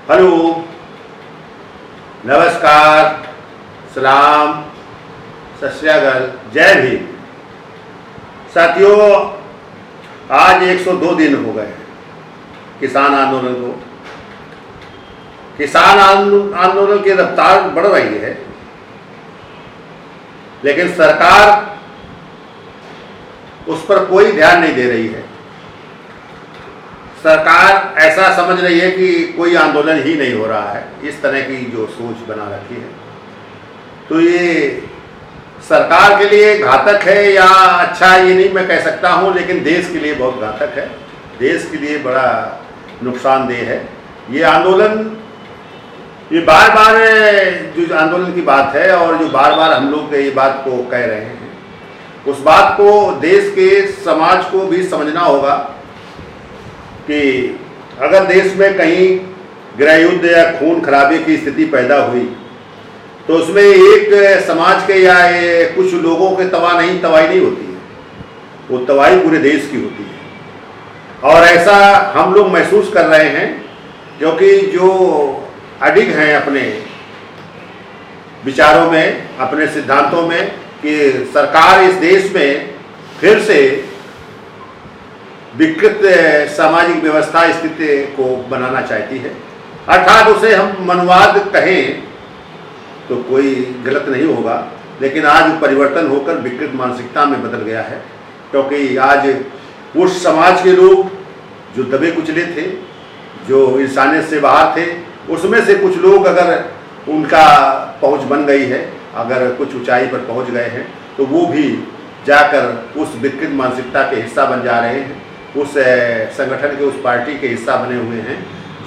Hello, नमस्कार, सलाम, सत श्री अकाल, जय भीम। साथियों, आज 102 दिन हो गए किसान आंदोलन को। किसान आंदोलन की रफ्तार बढ़ रही है, लेकिन सरकार उस पर कोई ध्यान नहीं दे रही है। सरकार ऐसा समझ रही है कि कोई आंदोलन ही नहीं हो रहा है, इस तरह की जो सोच बना रखी है। तो ये सरकार के लिए घातक है या अच्छा, ये नहीं मैं कह सकता हूँ, लेकिन देश के लिए बहुत घातक है, देश के लिए बड़ा नुकसानदेह है ये आंदोलन। ये बार बार जो आंदोलन की बात है और जो बार बार हम लोग ये बात को कह रहे हैं, उस बात को देश के समाज को भी समझना होगा कि अगर देश में कहीं गृह युद्ध या खून खराबे की स्थिति पैदा हुई तो उसमें एक समाज के या कुछ लोगों के तबाही नहीं होती है, वो तबाही पूरे देश की होती है। और ऐसा हम लोग महसूस कर रहे हैं, क्योंकि जो अडिग हैं अपने विचारों में, अपने सिद्धांतों में कि सरकार इस देश में फिर से विकृत सामाजिक व्यवस्था स्थिति को बनाना चाहती है। अर्थात उसे हम मनवाद कहें तो कोई गलत नहीं होगा, लेकिन आज परिवर्तन होकर विकृत मानसिकता में बदल गया है। क्योंकि आज उस समाज के लोग जो दबे कुचले थे, जो इंसानियत से बाहर थे, उसमें से कुछ लोग अगर उनका पहुंच बन गई है, अगर कुछ ऊंचाई पर पहुंच गए हैं, तो वो भी जाकर उस विकृत मानसिकता के हिस्सा बन जा रहे हैं, उस संगठन के, उस पार्टी के हिस्सा बने हुए हैं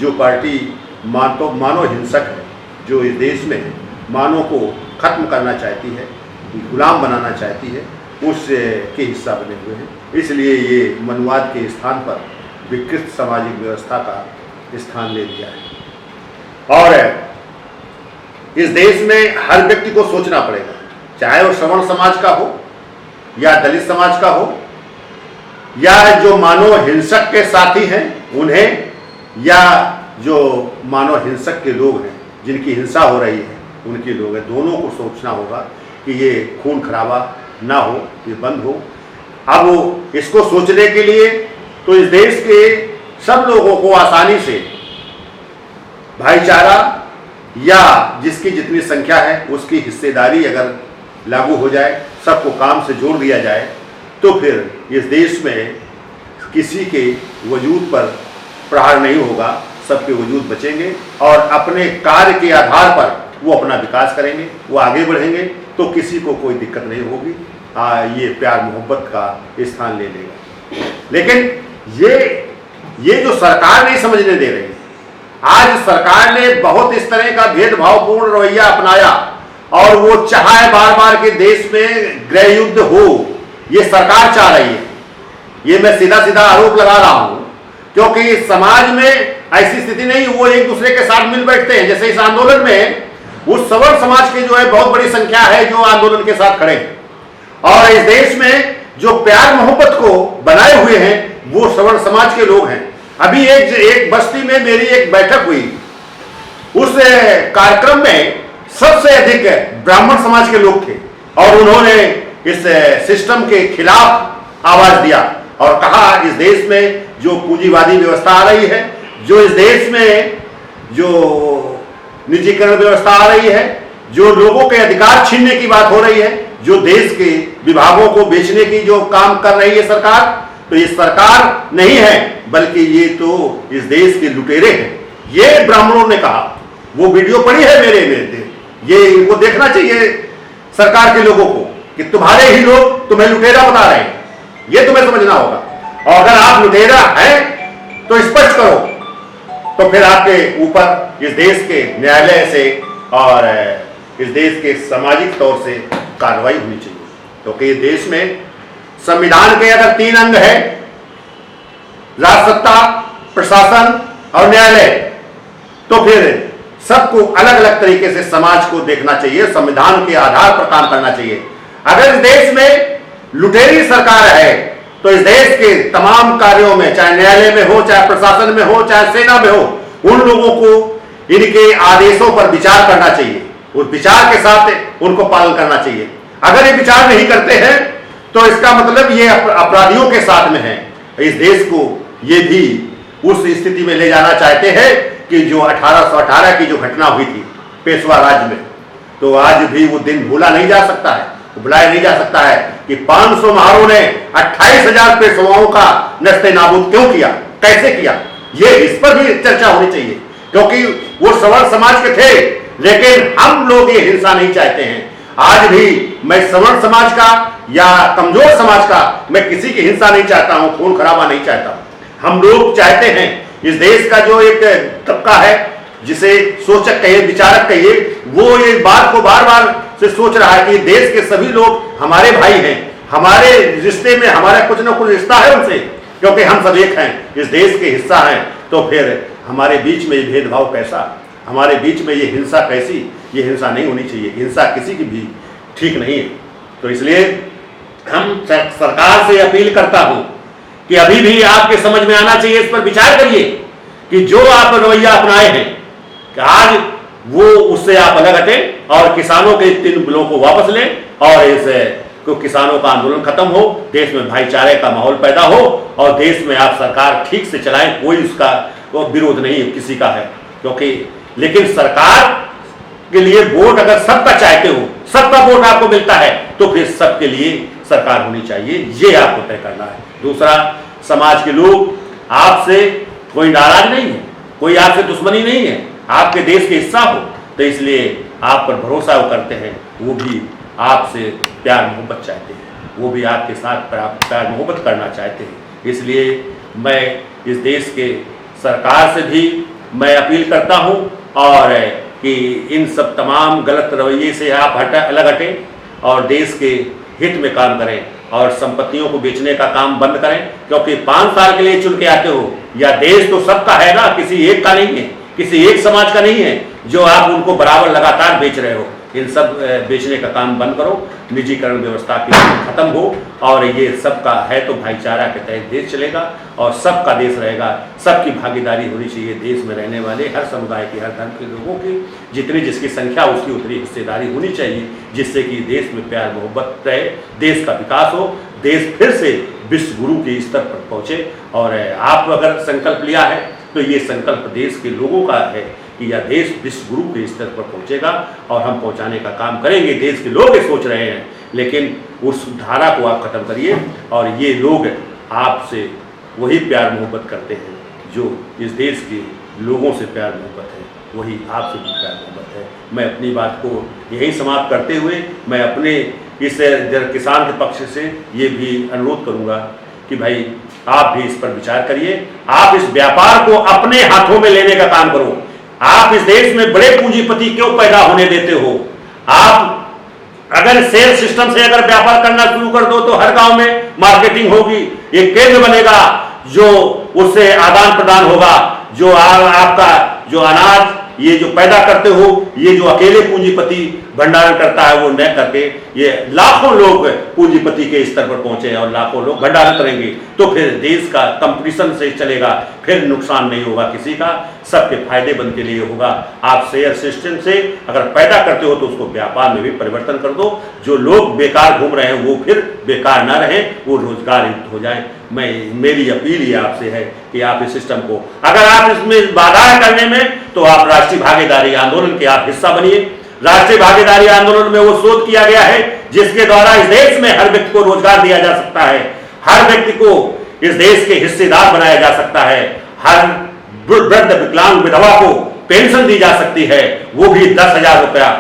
जो पार्टी मानव हिंसक है, जो इस देश में मानव को खत्म करना चाहती है, गुलाम बनाना चाहती है, उस के हिस्सा बने हुए हैं। इसलिए ये मनवाद के स्थान पर विकृत सामाजिक व्यवस्था का स्थान ले लिया है। और इस देश में हर व्यक्ति को सोचना पड़ेगा, चाहे वो श्रवण समाज का हो या दलित समाज का हो, या जो मानव हिंसक के साथी हैं उन्हें, या जो मानव हिंसक के लोग हैं जिनकी हिंसा हो रही है उनके लोग हैं, दोनों को सोचना होगा कि ये खून खराबा ना हो, ये बंद हो। अब इसको सोचने के लिए तो इस देश के सब लोगों को आसानी से भाईचारा या जिसकी जितनी संख्या है उसकी हिस्सेदारी अगर लागू हो जाए, सबको काम से जोड़ दिया जाए, तो फिर इस देश में किसी के वजूद पर प्रहार नहीं होगा, सबके वजूद बचेंगे और अपने कार्य के आधार पर वो अपना विकास करेंगे, वो आगे बढ़ेंगे, तो किसी को कोई दिक्कत नहीं होगी। ये प्यार मोहब्बत का स्थान ले लेगा। लेकिन ये जो सरकार नहीं समझने दे रही है, आज सरकार ने बहुत इस तरह का भेदभावपूर्ण रवैया अपनाया और वो चाहा है बार बार कि देश में गृह युद्ध हो, ये सरकार चाह रही है। ये मैं सीधा सीधा आरोप लगा रहा हूं, क्योंकि समाज में ऐसी स्थिति नहीं, वो एक दूसरे के साथ मिल बैठते हैं। जैसे इस आंदोलन में उस सवर्ण समाज की जो है बहुत बड़ी संख्या है जो आंदोलन के साथ खड़े हैं, और इस देश में जो प्यार मोहब्बत को बनाए हुए हैं वो सवर्ण समाज के लोग हैं। अभी एक बस्ती में मेरी एक बैठक हुई, उस कार्यक्रम में सबसे अधिक ब्राह्मण समाज के लोग थे और उन्होंने इस सिस्टम के खिलाफ आवाज दिया और कहा इस देश में जो पूंजीवादी व्यवस्था आ रही है, जो इस देश में जो निजीकरण व्यवस्था आ रही है, जो लोगों के अधिकार छीनने की बात हो रही है, जो देश के विभागों को बेचने की जो काम कर रही है सरकार, तो ये सरकार नहीं है बल्कि ये तो इस देश के लुटेरे हैं। ये ब्राह्मणों ने कहा, वो वीडियो पड़ी है मेरे में, ये इनको देखना चाहिए सरकार के लोगों को कि तुम्हारे ही लोग तुम्हें लुटेरा बता रहे हैं, ये तुम्हें समझना होगा। और अगर आप लुटेरा हैं तो स्पष्ट करो, तो फिर आपके ऊपर इस देश के न्यायालय से और इस देश के सामाजिक तौर से कार्रवाई होनी चाहिए। क्योंकि इस देश में संविधान के अगर 3 अंग है, राजसत्ता, प्रशासन और न्यायालय, तो फिर सबको अलग अलग तरीके से समाज को देखना चाहिए, संविधान के आधार पर काम करना चाहिए। अगर इस देश में लुटेरी सरकार है तो इस देश के तमाम कार्यों में, चाहे न्यायालय में हो, चाहे प्रशासन में हो, चाहे सेना में हो, उन लोगों को इनके आदेशों पर विचार करना चाहिए, उस विचार के साथ उनको पालन करना चाहिए। अगर ये विचार नहीं करते हैं तो इसका मतलब ये अपराधियों के साथ में है। इस देश को ये भी उस स्थिति में ले जाना चाहते हैं कि जो 1818 की जो घटना हुई थी पेशवा राज में, तो आज भी वो दिन भूला नहीं जा सकता है, भुलाया नहीं जा सकता है कि 500 महारों ने 28,000 पेशवाओं का नस्ते नाबूद क्यों किया, कैसे किया। ये इस पर भी चर्चा होनी चाहिए, क्योंकि वो सवर्ण समाज के थे, लेकिन हम लोग ये हिंसा नहीं चाहते हैं। आज भी मैं सवर्ण समाज का या कमजोर समाज का मैं किसी की हिंसा नहीं चाहता हूं, खून खराबा नहीं चाहता। हम लोग चाहते हैं इस देश का जो एक तबका है, जिसे सोचक कहिए, विचारक कहिए, वो ये बात को बार बार से सोच रहा है कि देश के सभी लोग हमारे भाई हैं, हमारे रिश्ते में हमारा कुछ ना कुछ रिश्ता है उनसे, क्योंकि हम सब एक हैं, इस देश के हिस्सा हैं। तो फिर हमारे बीच में ये भेदभाव कैसा, हमारे बीच में ये हिंसा कैसी, ये हिंसा नहीं होनी चाहिए। हिंसा किसी की भी ठीक नहीं है। तो इसलिए हम सरकार से अपील करता हूं कि अभी भी आपके समझ में आना चाहिए, इस पर विचार करिए कि जो आप रवैया अपनाए हैं कि आज वो उससे आप अलग हटें और किसानों के 3 बिलों को वापस लें और इस को किसानों का आंदोलन खत्म हो, देश में भाईचारे का माहौल पैदा हो और देश में आप सरकार ठीक से चलाएं। कोई उसका विरोध नहीं किसी का है, क्योंकि लेकिन सरकार के लिए वोट अगर सबका चाहते हो, सबका वोट आपको मिलता है, तो फिर सबके लिए सरकार होनी चाहिए, ये आपको तय करना है। दूसरा, समाज के लोग आपसे कोई नाराज नहीं है, कोई आपसे दुश्मनी नहीं है, आपके देश के हिस्सा हो, तो इसलिए आप पर भरोसा वो करते हैं, वो भी आपसे प्यार मोहब्बत चाहते हैं, वो भी आपके साथ प्यार मोहब्बत करना चाहते हैं। इसलिए मैं इस देश के सरकार से भी मैं अपील करता हूं और कि इन सब तमाम गलत रवैये से आप अलग हटें और देश के हित में काम करें और संपत्तियों को बेचने का काम बंद करें, क्योंकि 5 साल के लिए चुन के आते हो, या देश तो सबका है ना, किसी एक का नहीं है, किसी एक समाज का नहीं है, जो आप उनको बराबर लगातार बेच रहे हो। इन सब बेचने का काम बंद करो, निजीकरण व्यवस्था की खत्म हो और ये सबका है तो भाईचारा के तहत देश चलेगा और सबका देश रहेगा। सबकी भागीदारी होनी चाहिए, देश में रहने वाले हर समुदाय के, हर धर्म के लोगों की जितनी जिसकी संख्या उसकी उतनी हिस्सेदारी होनी चाहिए, जिससे कि देश में प्यार मोहब्बत रहे, देश का विकास हो, देश फिर से विश्व गुरु के स्तर पर पहुँचे। और आप अगर संकल्प लिया है तो ये संकल्प देश के लोगों का है कि यह देश विश्व गुरु के स्तर पर पहुंचेगा और हम पहुंचाने का काम करेंगे। देश के लोग ये सोच रहे हैं, लेकिन उस धारा को आप खत्म करिए और ये लोग आपसे वही प्यार मोहब्बत करते हैं जो इस देश के लोगों से प्यार मोहब्बत है, वही आपसे भी प्यार मोहब्बत है। मैं अपनी बात को यही समाप्त करते हुए मैं अपने इस किसान के पक्ष से ये भी अनुरोध करूँगा कि भाई आप भी इस पर विचार करिए, आप इस व्यापार को अपने हाथों में लेने का काम करो। आप इस देश में बड़े पूंजीपति क्यों पैदा होने देते हो? आप अगर सेल सिस्टम से अगर व्यापार करना शुरू कर दो तो हर गांव में मार्केटिंग होगी, एक केंद्र बनेगा जो उससे आदान प्रदान होगा, जो आपका जो अनाज ये जो पैदा करते हो, ये जो अकेले पूंजीपति भंडारण करता है वो न करके ये लाखों लोग पूंजीपति के स्तर पर पहुंचे और लाखों लोग भंडारण करेंगे, तो फिर देश का कंपटीशन से चलेगा, फिर नुकसान नहीं होगा किसी का, सबके फायदे बंद के लिए होगा। आप शेयर सिस्टम से अगर पैदा करते हो तो उसको व्यापार में भी परिवर्तन कर दो, जो लोग बेकार घूम रहे हैं वो फिर बेकार ना रहें, वो रोजगार युक्त हो जाए। मेरी अपील ये आपसे है कि आप इस सिस्टम को अगर आप इसमें बाधा करने में तो आप राष्ट्रीय भागीदारी आंदोलन के आप हिस्सा बनिए। राष्ट्रीय भागीदारी आंदोलन में वो शोध किया गया है जिसके द्वारा इस देश में हर व्यक्ति को रोजगार दिया जा सकता है, हर व्यक्ति को इस देश के हिस्सेदार बनाया जा सकता है, हर वृद्ध विकलांग विधवा को पेंशन दी जा सकती है, वो भी 10,000 रुपया।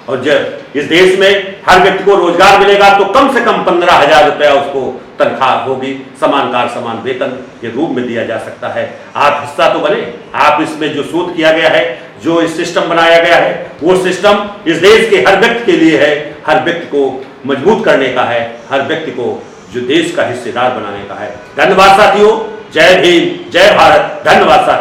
और जब इस देश में हर व्यक्ति को रोजगार मिलेगा तो कम से कम 15,000 रुपया उसको तनख्वाह होगी, समान कार्य समान वेतन के रूप में दिया जा सकता है। आप हिस्सा तो बने, आप इसमें जो शोध किया गया है, जो इस सिस्टम बनाया गया है, वो सिस्टम इस देश के हर व्यक्ति के लिए है, हर व्यक्ति को मजबूत करने का है, हर व्यक्ति को जो देश का हिस्सेदार बनाने का है। धन्यवाद साथियों, जय भीम, जय भारत, धन्यवाद साथियों।